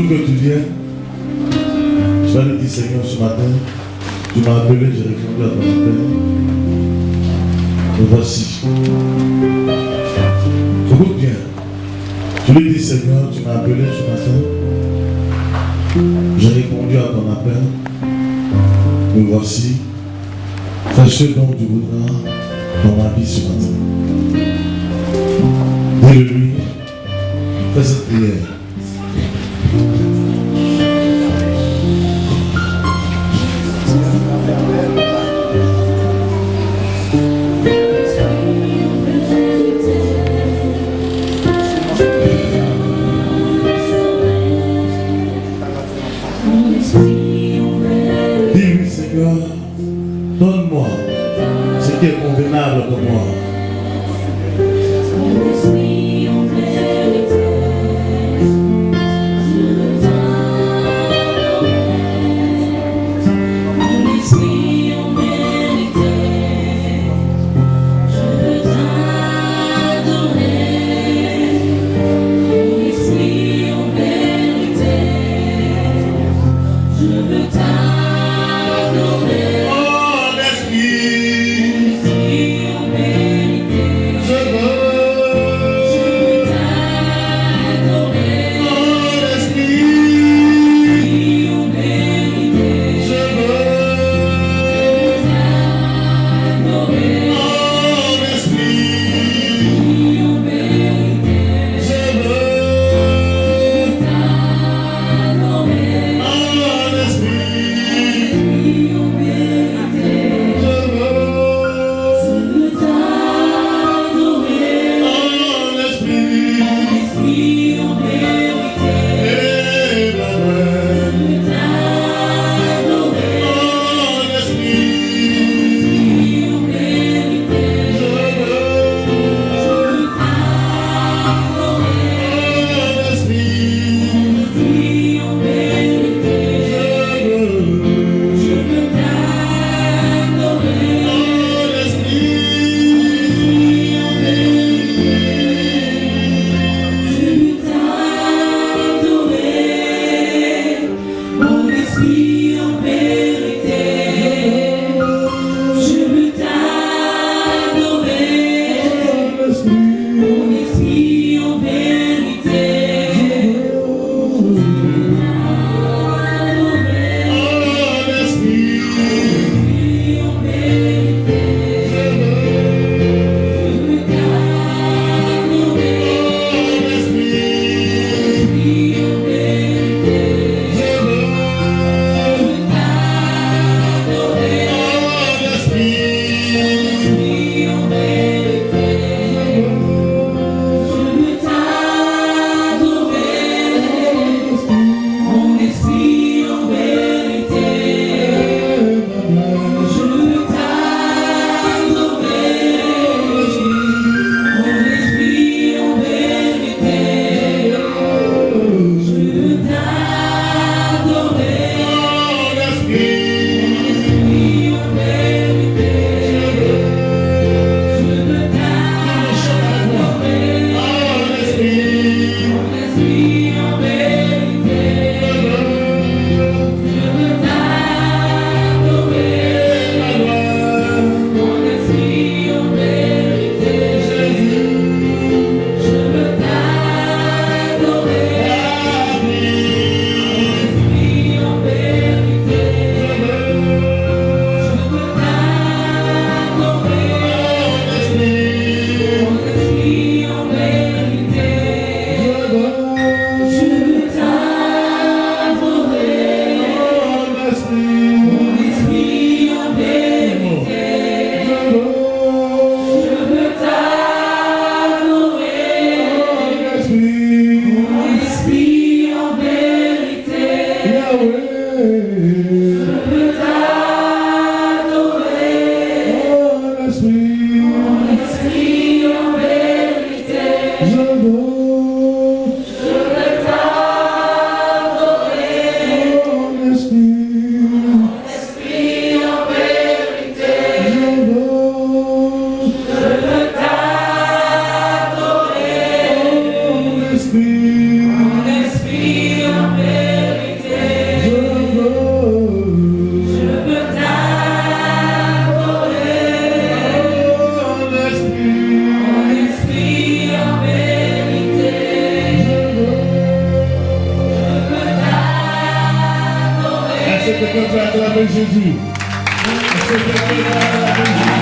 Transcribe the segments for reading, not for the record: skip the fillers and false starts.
que tu viens, tu vas lui dire Seigneur ce matin, tu m'as appelé, j'ai répondu à ton appel. Me voici. Écoute bien. Tu lui dis Seigneur, tu m'as appelé ce matin, j'ai répondu à ton appel. Me voici. Fais ce dont tu voudras dans ma vie ce matin. Dis-le-lui. Fais cette prière. Dis-lui Seigneur, donne-moi ce qui est convenable pour moi. que tu as avec Jésus. Est-ce que tu as avec Jésus?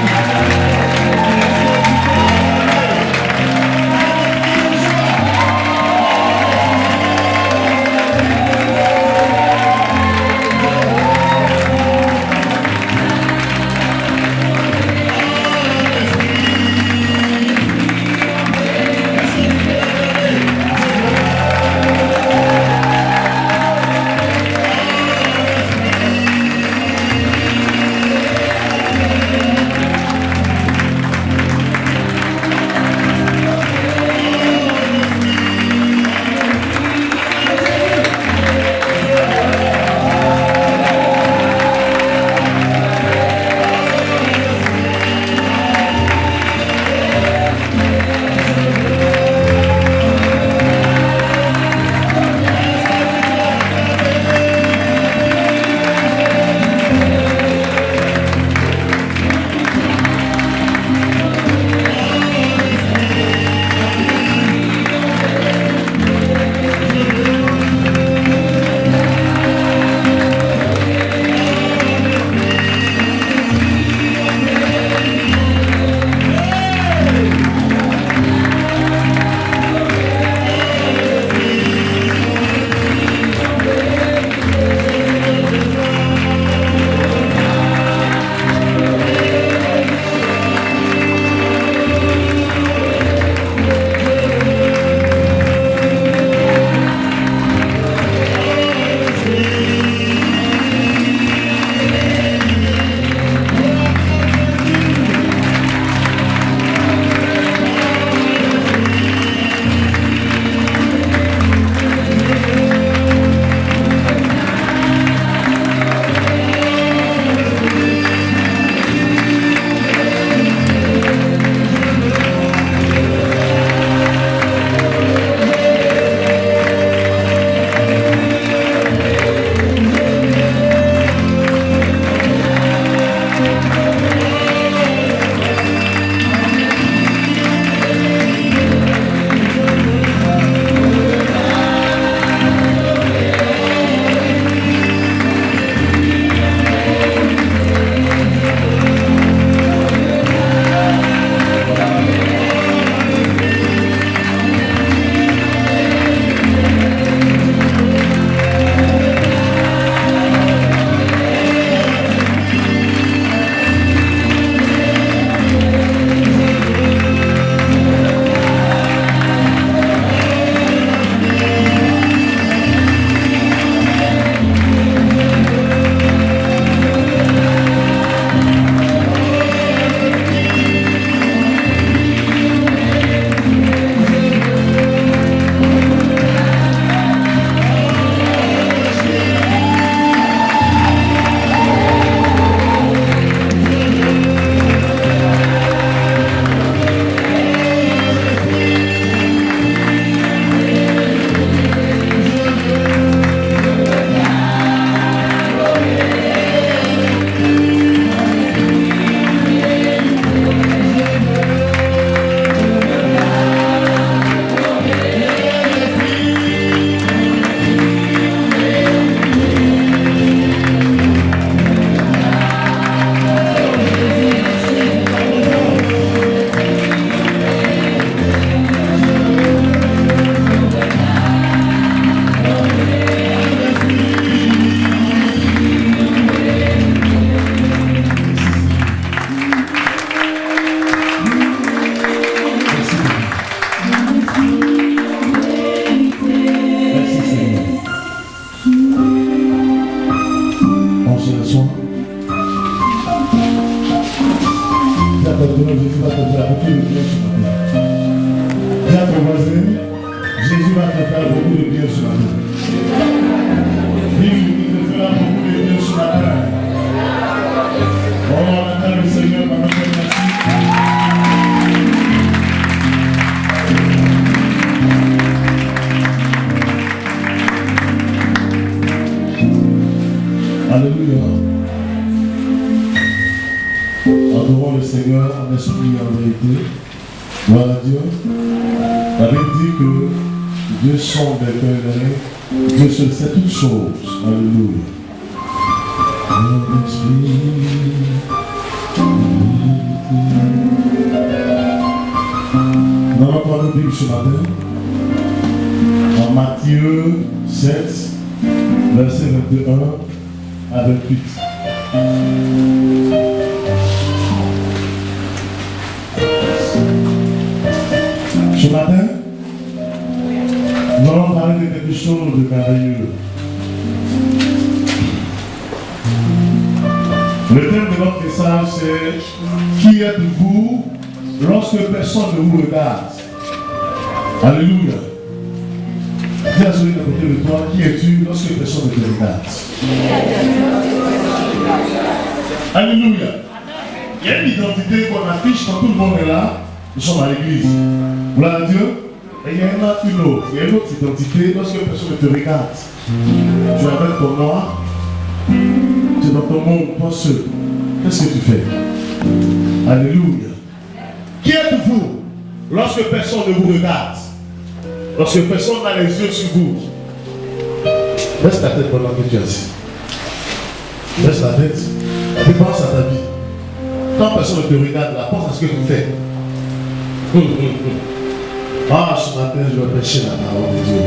Alléluia. Adorons le Seigneur en esprit et en vérité. Gloire à Dieu. La Bible dit que Dieu sonde les cœurs, Dieu seul sait toutes choses. Alléluia. Nous allons prendre le Bible ce matin. En Matthieu 7, verset 21 à 28. Ce matin, nous allons parler de quelque chose de merveilleux. Le thème de notre message, c'est qui êtes-vous lorsque personne ne vous regarde? Alléluia. Dis à celui à côté de toi, qui es-tu lorsque personne ne te regarde? Alléluia. Il y a une identité qu'on affiche quand tout le monde est là. Nous sommes à l'église. Gloire à Dieu. Et il y en a une autre. Il y a une autre identité lorsque personne ne te regarde. Tu appelles ton noir. Tu es dans ton monde, toi seul. Qu'est-ce que tu fais? Alléluia. Qui êtes-vous lorsque personne ne vous regarde? Lorsque personne n'a les yeux sur vous? Laisse ta tête pendant que tu es assis. Laisse ta tête. Tu penses à ta vie. Quand personne ne te regarde, là, pense à ce que tu fais. Ah, ce matin, je vais prêcher la parole de Dieu.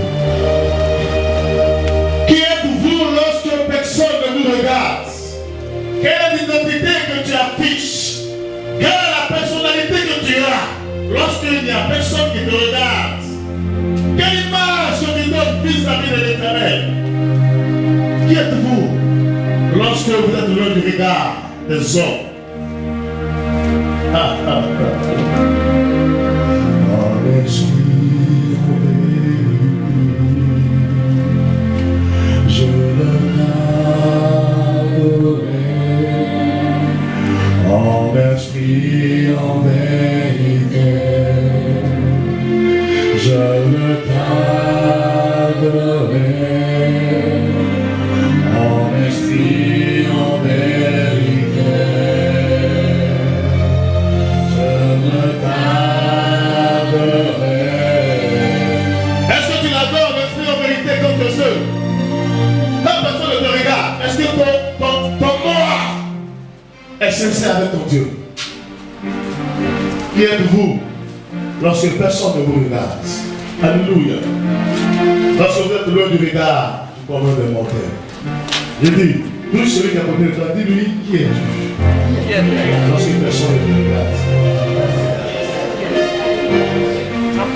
Qui êtes-vous lorsque personne ne vous regarde? Quelle est l'identité que tu affiches? Quelle est la personnalité que tu as lorsqu'il n'y a personne qui te regarde? Quelle image que tu donnes vis-à-vis de l'Éternel? Qui êtes-vous lorsque vous êtes loin du regard des hommes? En esprit, je le garderai. En esprit, en vérité, je le garderai. En esprit, en vérité, je le garderai. Est-ce que tu l'adores, en esprit, en vérité, quand tu es seul? Quand personne ne te regarde, est-ce que ton moi est sincère avec ton Dieu? Qui êtes-vous lorsque personne ne vous regarde? Alléluia. Lorsque vous êtes loin du regard du commun des mortels. Je dis, tout celui qui est à côté de toi, dis-lui, qui es-tu? Lorsque personne ne te regarde.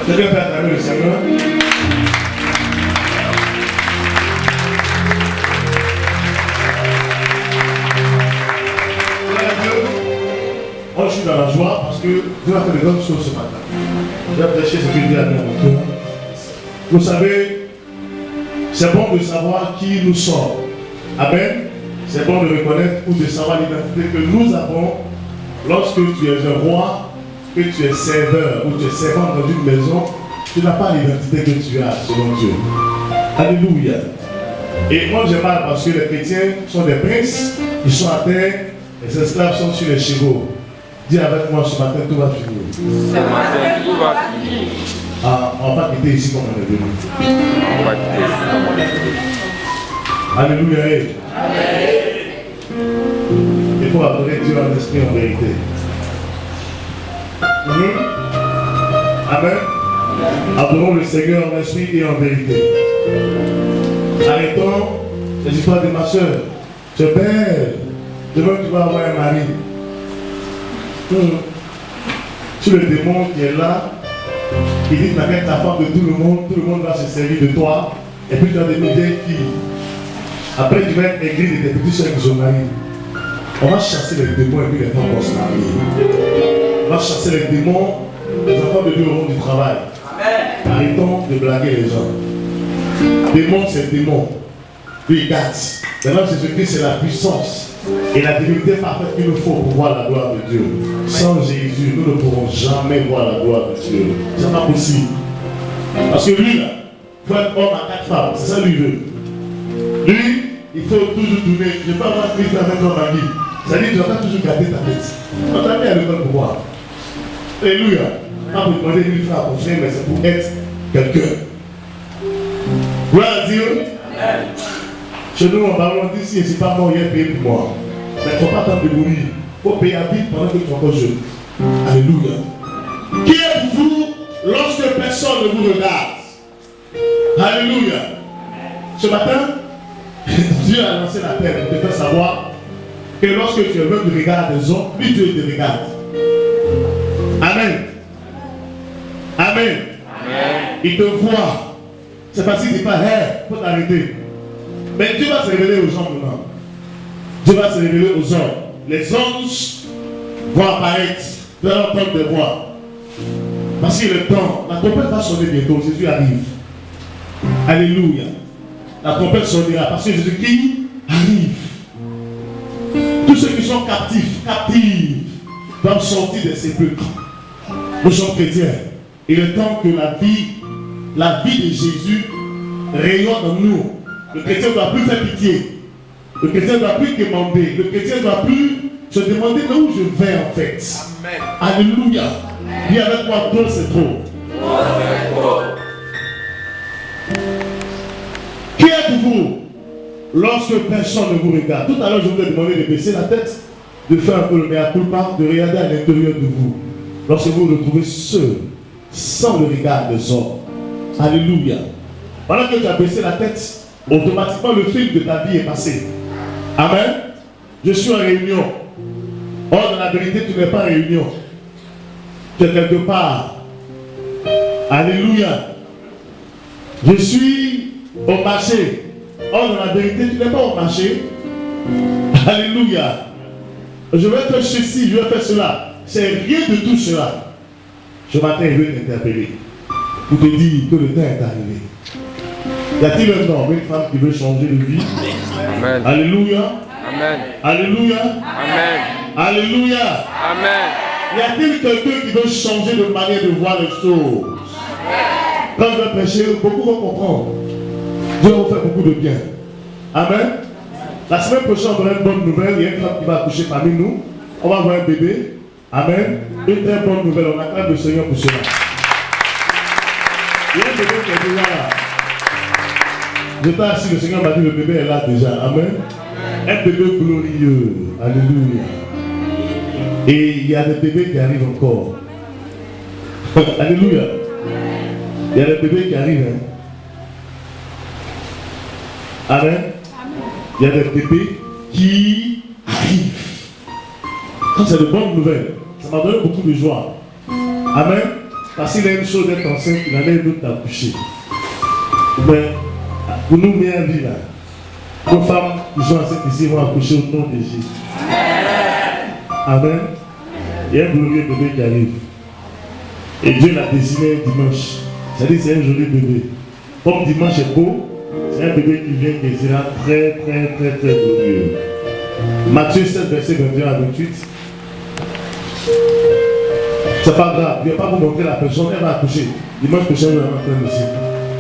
C'est bien faire avec le Seigneur. Moi, je suis dans la joie parce que Dieu a fait de grandes choses ce matin. J'ai prêché ce que Dieu a mis à mon cœur. Vous savez, c'est bon de savoir qui nous sommes. Amen. C'est bon de reconnaître ou de savoir l'identité que nous avons lorsque tu es un roi, que tu es serveur ou tu es servant dans une maison. Tu n'as pas l'identité que tu as selon Dieu. Alléluia. Et moi, je parle parce que les chrétiens sont des princes, ils sont à terre, les esclaves sont sur les chevaux. Dis avec moi ce matin, tout va finir. Ce matin, tout va finir. Ah, on va pas quitter ici comme on est venu. On va quitter ici comme on est venu. Alléluia. Amen. Il faut adorer Dieu en esprit en vérité. Amen. Adorons le Seigneur en esprit et en vérité. Arrêtons les histoires de ma soeur. Tu es belle. Demain tu vas avoir un mari. Tu le démon qui est là, il dit t'inquiète ta femme de tout le monde va se servir de toi, et puis tu vas devenir vieille fille. Après tu vas être aigri de tes petits soeurs qui sont mariés. On va chasser les démons et puis les femmes vont se marier. On va chasser les démons, les enfants de Dieu auront du travail. Arrêtons de blaguer les gens. Démon c'est démon. Lui il gâte. Maintenant Jésus-Christ c'est la puissance. Et la divinité parfaite qu'il nous faut pour voir la gloire de Dieu. Sans Jésus, nous ne pourrons jamais voir la gloire de Dieu. Ce n'est pas possible. Parce que lui, là, il faut être homme à 4 femmes. C'est ça lui veut. Lui, il faut toujours tourner. Je ne peux pas avoir 1000 femmes avec ton ami. C'est-à-dire que tu ne vas pas toujours garder ta tête. On t'a mis à l'école pour voir. Alléluia. Pas pour demander 1000 francs à ton frère, mais c'est pour être quelqu'un. Gloire à Dieu. Chez nous, en parlant d'ici, et c'est pas moi, il y a payé pour moi. Mais il ne faut pas attendre de mourir. Il faut payer à vie pendant que tu es encore jeune. Alléluia. Qui êtes-vous lorsque personne ne vous regarde? Alléluia. Ce matin, Dieu a lancé la terre pour te faire savoir que lorsque tu es heureux du regard des hommes, lui Dieu te regarde. Amen. Amen. Il te voit. C'est parce qu'il ne dit pas, hey, il faut t'arrêter. Mais Dieu va se révéler aux gens maintenant. Dieu va se révéler aux hommes. Les anges vont apparaître, vont entendre des voix. Parce qu'il est le temps, la trompette va sonner bientôt, Jésus arrive. Alléluia. La trompette sonnera parce que Jésus-Christ arrive. Tous ceux qui sont captifs doivent sortir des sépulcres. Nous sommes chrétiens. Il est temps que la vie de Jésus rayonne en nous. Le chrétien ne doit plus faire pitié. Le chrétien ne doit plus demander. Le chrétien ne doit plus se demander où je vais en fait. Amen. Alléluia. Dis avec moi, trop c'est trop. Qui êtes-vous lorsque personne ne vous regarde? Tout à l'heure, je vous ai demandé de baisser la tête, de faire un peu le mea culpa, de regarder à l'intérieur de vous. Lorsque vous vous retrouvez seul, sans le regard des hommes. Alléluia. Pendant que tu as baissé la tête, automatiquement le film de ta vie est passé. Amen. Je suis en réunion. Or, dans la vérité, tu n'es pas en réunion. Tu es quelque part. Alléluia. Je suis au marché. Or, dans la vérité, tu n'es pas au marché. Alléluia. Je vais faire ceci, je vais faire cela. C'est rien de tout cela. Ce matin, je vais t'interpeller pour te dire que le temps est arrivé. Y a-t-il un homme, une femme qui veut changer de vie? Amen. Alléluia. Amen. Alléluia. Amen. Alléluia. Amen. Y a-t-il quelqu'un qui veut changer de manière de voir les choses? Quand je vais prêcher, beaucoup vont comprendre. Dieu va vous faire beaucoup de bien. Amen. La semaine prochaine, on aura une bonne nouvelle. Il y a une femme qui va accoucher parmi nous. On va avoir un bébé. Amen. Une très bonne nouvelle. On acclame le Seigneur pour cela. Il y a un bébé qui est déjà là. J'étais assis, le Seigneur m'a dit le bébé est là déjà. Amen. Un bébé glorieux. Alléluia. Et il y a des bébés qui arrivent encore. Alléluia. Il y a des bébés qui arrivent. Hein. Amen. Il y a des bébés qui arrivent. Ça, c'est de bonnes nouvelles. Ça m'a donné beaucoup de joie. Amen. Parce qu'il y a une chose d'être enceinte, il en a une autre d'accoucher. Mais pour nous, meilleure vie là, nos femmes qui sont enceintes ici vont accoucher au nom de Jésus. Amen. Il y a un glorieux bébé qui arrive. Et Dieu l'a désigné dimanche. C'est-à-dire c'est un joli bébé. Comme dimanche est beau, c'est un bébé qui vient qui sera très glorieux. Matthieu 7, verset 21 à 28. C'est pas grave, je ne vais pas vous montrer la personne, elle va accoucher. Dimanche prochain, elle va entrer ici.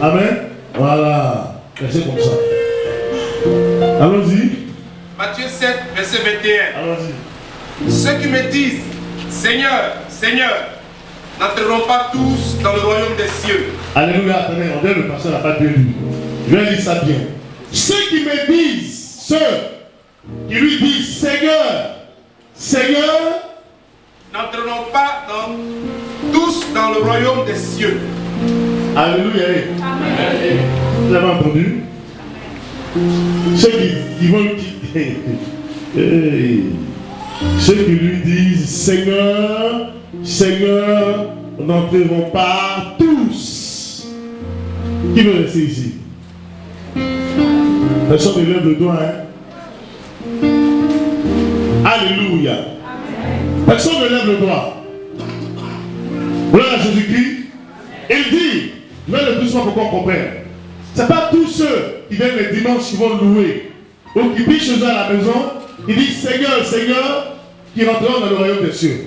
Amen. Voilà. Restez comme ça. Allons-y. Matthieu 7, verset 21. Allons-y. Ceux qui me disent, Seigneur, Seigneur, n'entreront pas tous dans le royaume des cieux. Alléluia. Attendez, on dirait le pasteur n'a pas bien lu. Je vais lire ça bien. Ceux qui me disent, ceux qui lui disent, Seigneur, Seigneur, n'entreront pas tous dans le royaume des cieux. Alléluia. Amen. Vous avez entendu? Ceux qui vont ceux qui lui disent Seigneur, Seigneur, n'entreront pas tous. Qui veut rester ici? Personne ne lève le doigt, hein? Alléluia. Personne ne lève le doigt. Voilà Jésus-Christ. Il dit, je vais le plus souvent pour qu'on comprenne. Ce n'est pas tous ceux qui viennent les dimanches qui vont louer ou qui pichent chez eux à la maison. Il dit Seigneur, Seigneur, qui rentreront dans le royaume des cieux.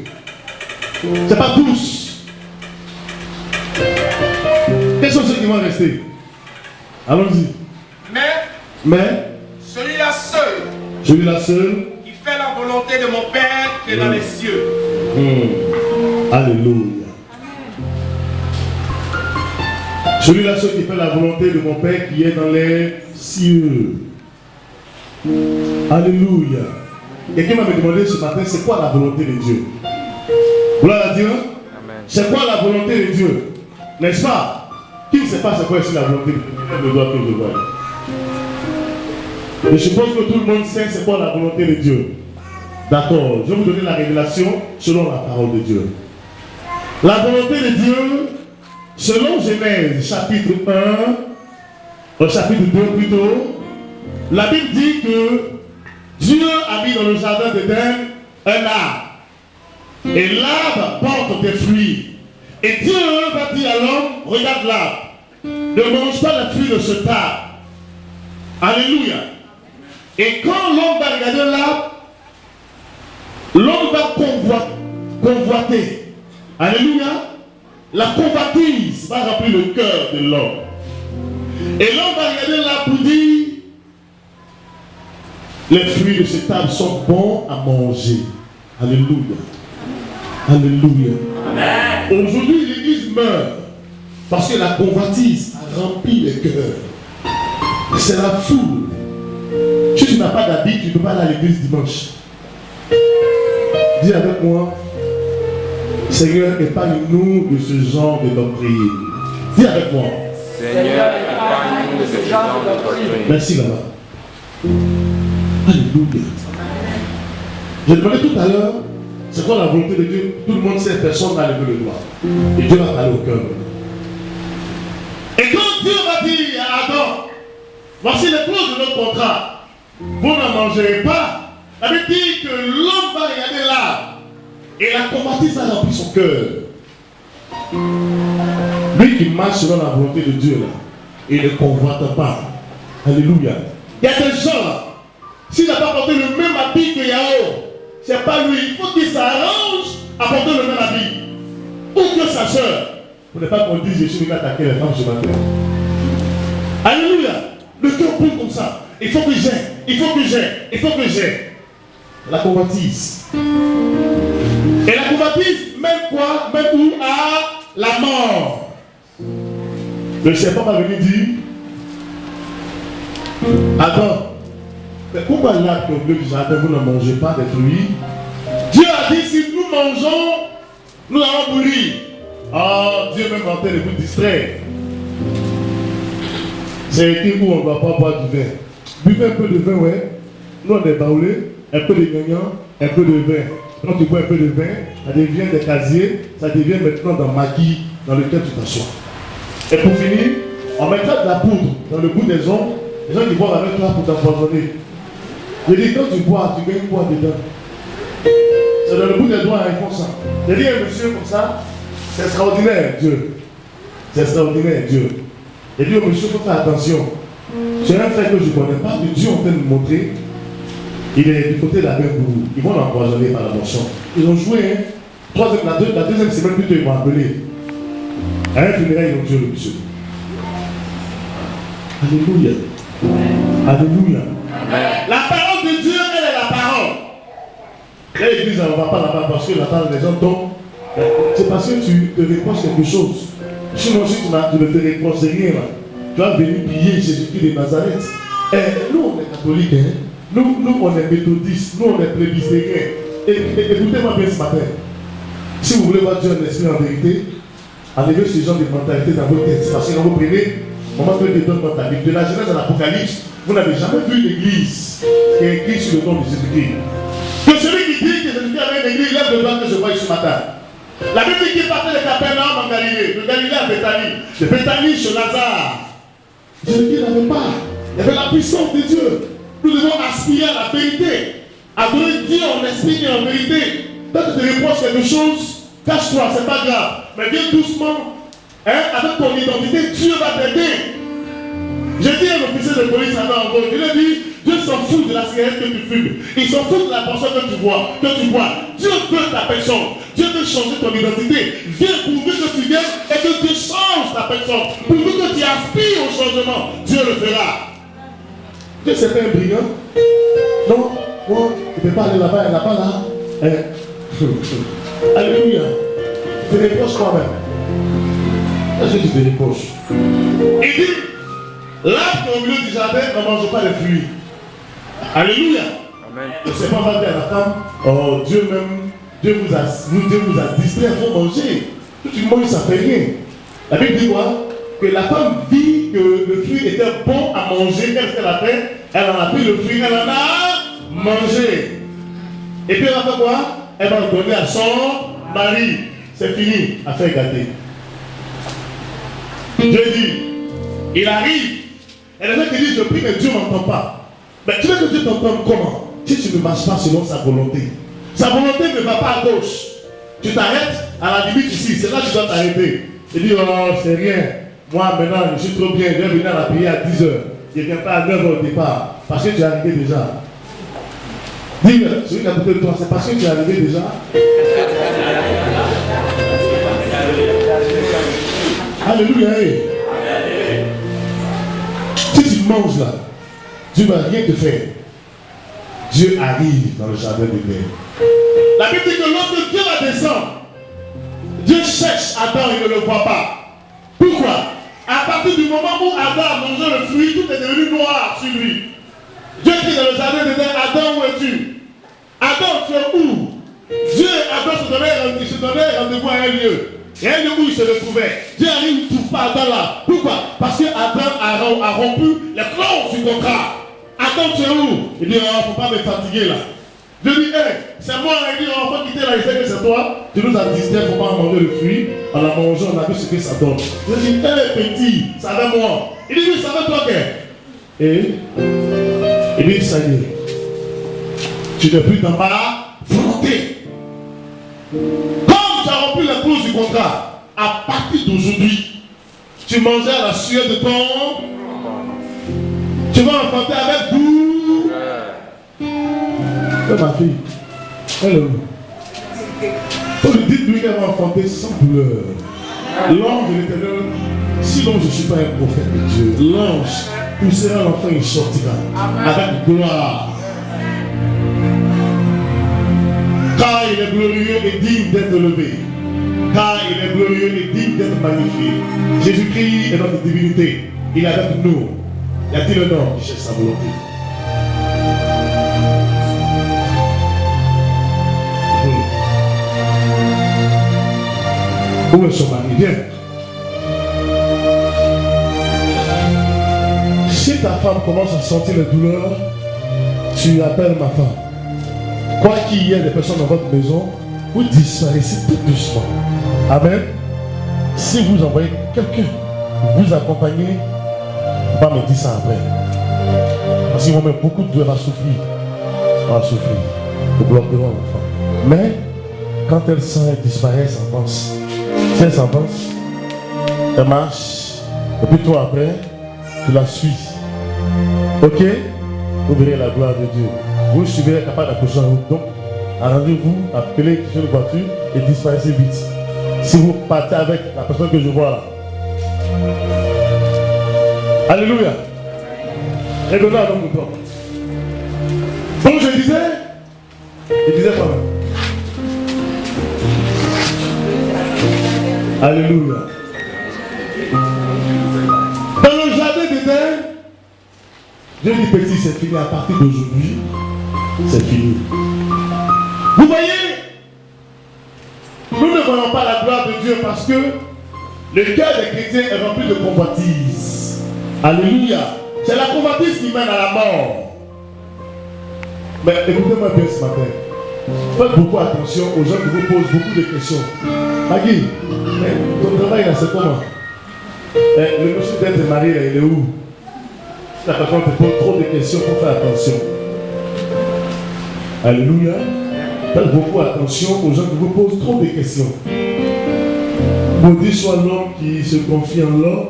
Ce n'est pas tous. Quels sont ceux qui vont rester? Allons-y. Mais celui-là seul. Celui-là seul. Qui fait la volonté de mon Père qui est dans les cieux. Alléluia. Celui-là seul qui fait la volonté de mon Père qui est dans les cieux. Alléluia. Quelqu'un m'a demandé ce matin, c'est quoi la volonté de Dieu? Gloire à Dieu. C'est quoi la volonté de Dieu? N'est-ce pas? Qui ne sait pas c'est quoi ici la volonté de Dieu? Le doigt que je vois. Je suppose que tout le monde sait c'est quoi la volonté de Dieu. D'accord, je vais vous donner la révélation selon la parole de Dieu. La volonté de Dieu, selon Genèse chapitre 1, au chapitre 2 plutôt, la Bible dit que Dieu a mis dans le jardin d'Éden un arbre. Et l'arbre porte des fruits. Et Dieu va dire à l'homme, regarde l'arbre, ne mange pas le fruit de cet arbre. Alléluia. Et quand l'homme va regarder l'arbre, l'homme va convoiter. Alléluia. La convoitise va remplir le cœur de l'homme. Et l'homme va regarder l'arbre pour dire, les fruits de cet arbre sont bons à manger. Alléluia. Alléluia. Aujourd'hui, l'église meurt parce que la convoitise a rempli les cœurs. C'est la foule. Si tu n'as pas d'habit, tu ne peux pas aller à l'église dimanche. Dis avec moi, Seigneur, épargne-nous de ce genre de doctrine. Dis avec moi. Seigneur, épargne-nous de ce genre de doctrine. Merci là-bas. Alléluia. J'ai demandé tout à l'heure, c'est quoi la volonté de Dieu? Tout le monde sait, personne n'a levé le doigt. Et Dieu va parler au cœur. Et quand Dieu va dire à Adam, voici les clauses de notre contrat, vous n'en mangerez pas, ça veut dire que l'homme va regarder l'arbre et la convoitise va remplir son cœur. Lui qui marche selon la volonté de Dieu, là, il ne convoite pas. Alléluia. Il y a des gens là, s'il n'a pas porté le même habit que Yahoo, c'est pas lui. Il faut qu'il s'arrange à porter le même habit. Ou que sa soeur. Vous n'êtes pas qu'on dise je suis venu attaquer les femmes ce matin. Alléluia. Le cœur brûle comme ça. Il faut que j'aie. Il faut que j'aie. Il faut que j'aie. La convoitise. Et la convoitise, même quoi? Même où? À la mort. Le serpent va venir dire Adam, mais pourquoi l'arbre au bleu du jardin, vous ne mangez pas des fruits? Dieu a dit, si nous mangeons, nous allons mourir. Ah, Dieu même en train de vous distraire. C'est écrit où on ne doit pas boire du vin. Buvez un peu de vin, ouais. Nous on est baoulés, un peu de gagnant, un peu de vin. Quand tu bois un peu de vin, ça devient des casiers, ça devient maintenant dans maquis dans lequel tu t'assois. Et pour finir, on mettra de la poudre dans le bout des ongles, les gens qui boivent avec toi pour t'empoisonner. Je dis, quand tu bois, tu gagnes quoi dedans? C'est dans le bout des doigts, ils font ça. Je dis à un monsieur comme ça, c'est extraordinaire, Dieu. C'est extraordinaire, Dieu. Je dis au monsieur, il faut faire attention. C'est un frère que je ne connais pas, que Dieu est en train de me montrer. Il est du côté de la Bengourou. Ils vont l'empoisonner par la motion. Ils ont joué, hein. La deuxième semaine plutôt, ils m'ont appelé. À un funérail, ils ont tué le monsieur. Alléluia. Alléluia. Amen. La parole de Dieu, elle est la parole. L'église, on ne va pas là-bas parce que la parole des gens tombent. C'est parce que tu te reproches quelque chose. Sinon, si tu ne te reproches rien, là, tu vas venir piller Jésus-Christ de Nazareth. Et nous, on est catholiques, hein? Nous, on est méthodistes, nous, on est plébiscitaires. Écoutez-moi bien ce matin. Si vous voulez voir Dieu en esprit en vérité, enlevez ce genre de mentalité dans votre tête. Parce que quand vous prenez, on va faire des donnes dans ta Bible. De la Genèse à l'Apocalypse, vous n'avez jamais vu une église qui est écrite sur le nom de Jésus-Christ. Que celui qui dit que Jésus-Christ avait une église, lève le doigt que je vois ce matin. La Bible dit qu'il partait de Capernaum en Galilée, de Galilée à Béthanie, de Béthanie chez Lazare. Jésus-Christ n'avait pas. Il y avait la puissance de Dieu. Nous devons aspirer à la vérité, à donner Dieu en esprit et en vérité. Quand tu te reproches quelque chose, cache-toi, c'est pas grave. Mais viens doucement, hein, avec ton identité, Dieu va t'aider. J'ai dit à un officier de police à Nord, je lui ai dit, Dieu s'en fout de la cigarette que tu fumes. Il s'en fout de la portion que tu bois. Dieu veut ta personne. Dieu veut changer ton identité. Viens pourvu que tu viennes et que Dieu change ta personne. Pourvu que tu aspires au changement, Dieu le fera. Dieu c'est pas un brigand. Non, moi, il ne peut pas aller là-bas et là-bas là. Alléluia. Tu te reproches toi-même. Est-ce que tu te reproches? Il dit, l'arbre au milieu du jardin ne mange pas les fruits. Alléluia. Amen. Ne sais pas va dire à la femme, oh Dieu vous a distrait, il faut manger. Tout tu manges, ça fait rien. La Bible dit quoi? Que la femme vit que le fruit était bon à manger. Qu'est-ce qu'elle a fait? Elle en a pris le fruit, elle en a mangé. Et puis elle a fait quoi? Elle va le donner à son mari. C'est fini, affaire gâtée. Dieu dit, il arrive. Et les gens qui disent, je prie, mais Dieu ne m'entend pas. Mais tu veux que Dieu t'entende comment? Si tu ne marches pas selon sa volonté. Sa volonté ne va pas à gauche. Tu t'arrêtes à la limite ici, c'est là que tu dois t'arrêter. Tu dis, oh, c'est rien. Moi, maintenant, je suis trop bien. Je vais venir à la prière à 10h. Je ne viens pas à 9h au départ. Parce que tu es arrivé déjà. Dis, celui qui a côté de toi, c'est parce que tu es arrivé déjà. Alléluia. Si tu manges là, Dieu ne va rien te faire. Dieu arrive dans le jardin de Dieu. La Bible dit que lorsque Dieu va descendre, Dieu cherche Adam et ne le voit pas. Pourquoi? À partir du moment où Adam a mangé le fruit, tout est devenu noir sur lui. Dieu dit dans le jardin de Dieu, Adam, où es-tu? Adam, tu es où? Dieu et Adam se donnaient rendez-vous à un lieu. Et un lieu où il se retrouvait. Dieu arrive, il ne trouve pas Adam là. Pourquoi? Parce que Adam a rompu les clauses du contrat. Adam, tu es où? Il dit, il ne faut pas me fatiguer là. Je dis, hey, c'est moi, il dit, on va quitter là, il sait que c'est toi. Tu nous as dit, il ne faut pas manger le fruit. En la mangeant, on a vu ce que ça donne. Je dis, hey, petit, ça va moi. Il dit, oui, ça va toi, qu'est? Et il dit, ça y est. Tu n'es plus dans ma volonté. Comme tu as rompu la clause du contrat, à partir d'aujourd'hui, tu mangeais à la sueur de ton. Tu vas enfanter avec goût. C'est ma fille. Hello. Faut lui dire lui qu'elle va enfanter sans douleur. L'ange de l'Éternel, sinon je ne suis pas un prophète de Dieu. L'ange poussera l'enfant, il sortira. Avec gloire. Car il est glorieux et digne d'être élevé. Car il est glorieux et digne d'être magnifié. Jésus-Christ est notre divinité. Il est avec nous. Y a-t-il un homme qui cherche sa volonté? Où est son mari? Viens. Si ta femme commence à sentir les douleurs, tu appelles ma femme. Quoi qu'il y ait des personnes dans votre maison, vous disparaissez tout doucement. Amen. Si vous envoyez quelqu'un, vous accompagnez, pas me dire ça après. Parce qu'ils vont mettre beaucoup de douleur à souffrir. On va souffrir. Vous bloquerez l'enfant. Mais quand elle sent, elle disparaît, elle s'avance. Si elle s'avance, elle marche. Et puis toi après, tu la suis. Ok? Vous verrez la gloire de Dieu. Vous suivez capable d'accrocher en route. Donc, arrangez-vous, appelez sur une voiture et disparaissez vite. Si vous partez avec la personne que je vois là. Alléluia. Regardez à mon temps. Donc je disais quoi même? Alléluia. Dans le jardin d'Éden, Dieu dit petit, c'est fini à partir d'aujourd'hui. C'est fini. Vous voyez, nous ne voyons pas la gloire de Dieu parce que le cœur des chrétiens est rempli de convoitise. Alléluia. C'est la convoitise qui mène à la mort. Mais écoutez-moi bien ce matin. Faites beaucoup attention aux gens qui vous posent beaucoup de questions. Magui, ton travail là c'est comment? Le monsieur d'être marié là, il est où? Si la personne te pose trop de questions, il faut faire attention. Alléluia. Faites beaucoup attention aux gens qui vous posent trop de questions. Maudit soit l'homme qui se confie en l'homme.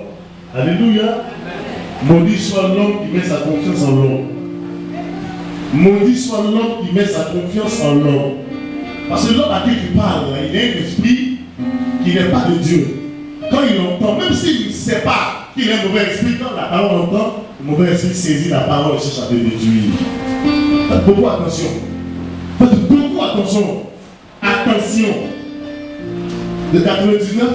Alléluia. Maudit soit l'homme qui met sa confiance en l'homme. Maudit soit l'homme qui met sa confiance en l'homme. Parce que l'homme à qui tu parles, il a un esprit qui n'est pas de Dieu. Quand il entend, même s'il ne sait pas qu'il a un mauvais esprit, quand la parole entend, le mauvais esprit saisit la parole et cherche à te détruire. Faites beaucoup attention. Faites beaucoup attention. Attention. De 1999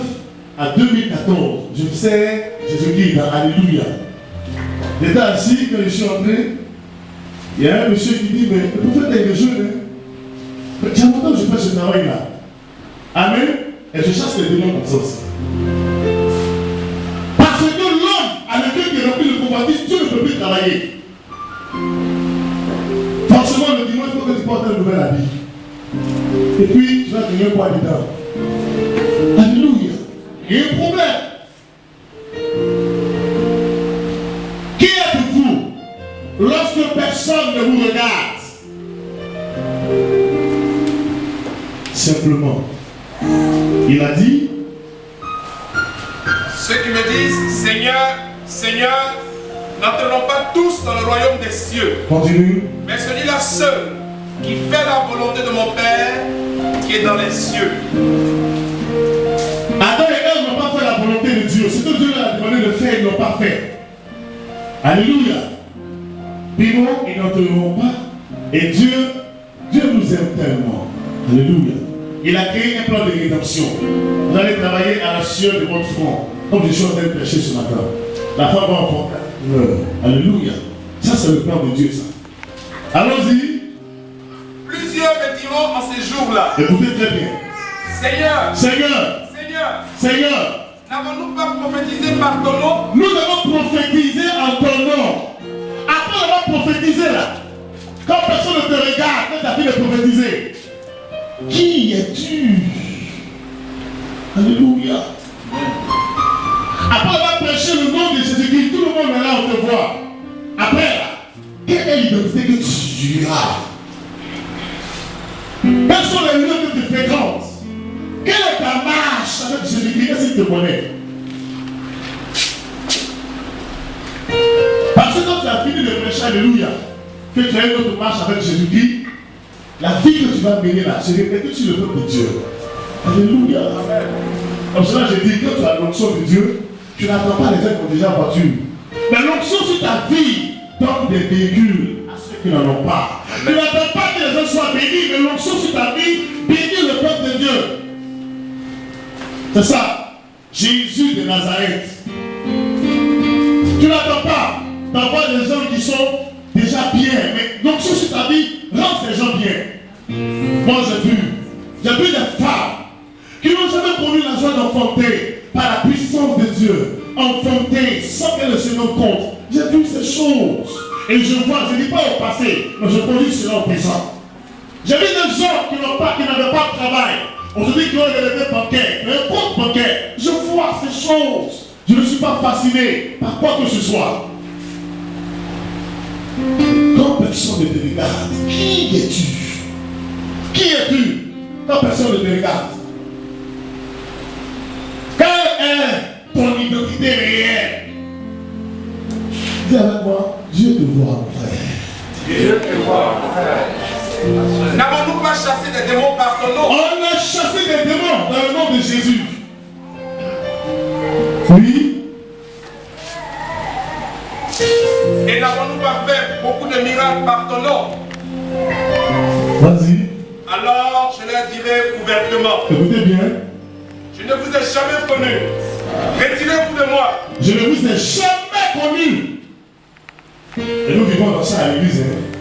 à 2014, je sais Jésus-Christ dans Alléluia. J'étais assis quand je suis entré. Il y a un monsieur qui dit, mais le prophète est jeune. Mais tu as longtemps que je fais ce travail-là. Amen. Et je chasse les démons comme ça aussi. Parce que l'homme avec lequel qui est rempli de convoitise, Dieu ne peut plus travailler. Forcément, le dimanche, il faut que tu portes un nouvel habit. Et puis, tu vas tenir quoi dedans? Alléluia. Il y a un problème. Qui êtes-vous lorsque personne ne vous regarde? Simplement, il a dit, ceux qui me disent, Seigneur, Seigneur, n'entreront pas tous dans le royaume des cieux. continue. Mais celui-là seul qui fait la volonté de mon Père qui est dans les cieux. Adam et Ève n'ont pas fait la volonté de Dieu. Ce que Dieu leur a demandé de faire, ils n'ont pas fait. Alléluia. Puis bon, ils n'entreront pas. Et Dieu nous aime tellement. Alléluia. Il a créé un plan de rédemption. Vous allez travailler à la sueur de votre front. Comme je suis en train de prêcher ce matin. La femme va enfanter. Alléluia. Ça, c'est le plan de Dieu, ça. Allons-y. Plusieurs me diront en ces jours-là, Écoutez très bien. Seigneur, Seigneur, Seigneur, Seigneur, n'avons-nous pas prophétisé par ton nom? nous avons prophétisé en ton nom. Après avoir prophétisé là, quand personne ne te regarde, quand tu as fini de prophétiser, qui es-tu? Alléluia. Après avoir prêché le nom de Jésus-Christ, tout le monde est là, on te voit. Après là, quelle est l'identité que tu as? Quels sont les lieux que tu fréquentes? Quelle est ta marche avec Jésus-Christ? Est-ce qu'il te connaît? Parce que quand tu as fini de prêcher, alléluia, que tu as une autre marche avec Jésus-Christ, la vie que tu vas mener là, c'est répéter sur le peuple de Dieu. Alléluia. Comme cela, j'ai dit, quand tu as l'onction de Dieu, tu n'attends pas les gens qui ont déjà voiture. Mais l'onction sur ta vie donne des véhicules à ceux qui n'en ont pas. Tu n'attends pas que les gens soient bénis, mais l'onction sur ta vie bénit le peuple de Dieu. C'est ça. Jésus de Nazareth. Tu n'attends pas d'avoir des gens qui sont déjà bien, mais l'onction sur ta vie rend ces gens bien. Moi j'ai vu des femmes qui n'ont jamais connu la joie d'enfanter par la puissance de Dieu, enfanter sans qu'elles ne se rendent compte. J'ai vu ces choses et je vois, je ne dis pas au passé, mais je produis cela au présent. J'ai vu des gens qui n'avaient pas de travail, aujourd'hui qui ont élevé bancaire, mais un compte bancaire. Je vois ces choses. Je ne suis pas fasciné par quoi que ce soit. Quand personne ne te regarde, qui es-tu? Qui es-tu quand personne ne te regarde? Quelle est ton identité réelle? Dis avec moi, Dieu te voit, mon frère. Dieu te voit, mon frère. N'avons-nous pas chassé des démons par ton nom? On a chassé des démons dans le nom de Jésus. Oui. Et n'avons-nous pas fait beaucoup de miracles par ton nom? Vas-y. Alors je leur dirai ouvertement, Écoutez bien. je ne vous ai jamais connu. Retirez-vous de moi. Je ne vous ai jamais connu. Et nous vivons dans ça à l'église. Hein.